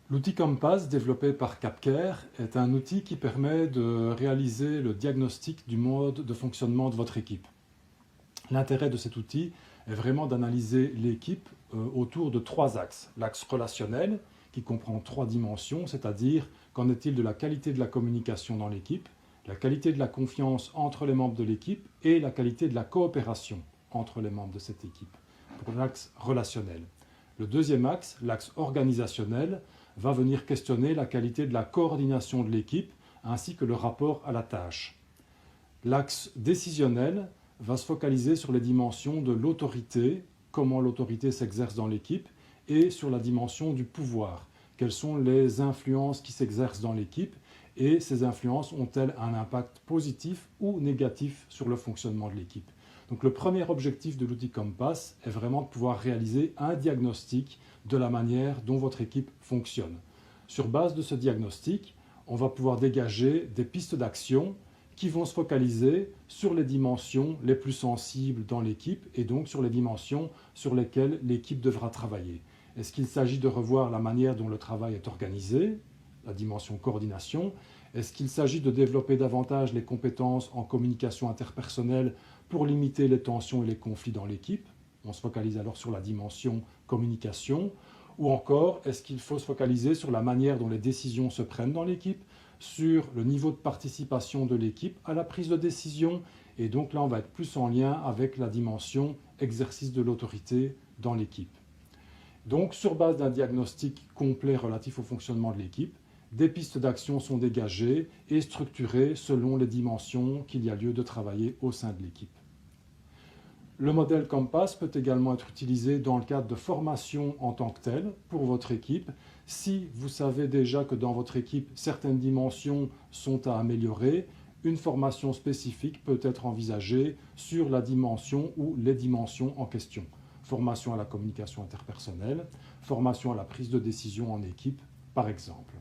L'outil Compass, développé par Capcare, est un outil qui permet de réaliser le diagnostic du mode de fonctionnement de votre équipe. L'intérêt de cet outil est vraiment d'analyser l'équipe autour de trois axes. L'axe relationnel, qui comprend trois dimensions, c'est-à-dire qu'en est-il de la qualité de la communication dans l'équipe, la qualité de la confiance entre les membres de l'équipe et la qualité de la coopération entre les membres de cette équipe, pour l'axe relationnel. Le deuxième axe, l'axe organisationnel, va venir questionner la qualité de la coordination de l'équipe ainsi que le rapport à la tâche. L'axe décisionnel va se focaliser sur les dimensions de l'autorité, comment l'autorité s'exerce dans l'équipe, et sur la dimension du pouvoir, quelles sont les influences qui s'exercent dans l'équipe et ces influences ont-elles un impact positif ou négatif sur le fonctionnement de l'équipe. Donc le premier objectif de l'outil Compass est vraiment de pouvoir réaliser un diagnostic de la manière dont votre équipe fonctionne. Sur base de ce diagnostic, on va pouvoir dégager des pistes d'action qui vont se focaliser sur les dimensions les plus sensibles dans l'équipe et donc sur les dimensions sur lesquelles l'équipe devra travailler. Est-ce qu'il s'agit de revoir la manière dont le travail est organisé, la dimension coordination? Est-ce qu'il s'agit de développer davantage les compétences en communication interpersonnelle pour limiter les tensions et les conflits dans l'équipe? On se focalise alors sur la dimension communication. Ou encore, est-ce qu'il faut se focaliser sur la manière dont les décisions se prennent dans l'équipe, sur le niveau de participation de l'équipe à la prise de décision? Et donc là, on va être plus en lien avec la dimension exercice de l'autorité dans l'équipe. Donc, sur base d'un diagnostic complet relatif au fonctionnement de l'équipe, des pistes d'action sont dégagées et structurées selon les dimensions qu'il y a lieu de travailler au sein de l'équipe. Le modèle Compass peut également être utilisé dans le cadre de formation en tant que telle pour votre équipe. Si vous savez déjà que dans votre équipe, certaines dimensions sont à améliorer, une formation spécifique peut être envisagée sur la dimension ou les dimensions en question. Formation à la communication interpersonnelle, formation à la prise de décision en équipe, par exemple.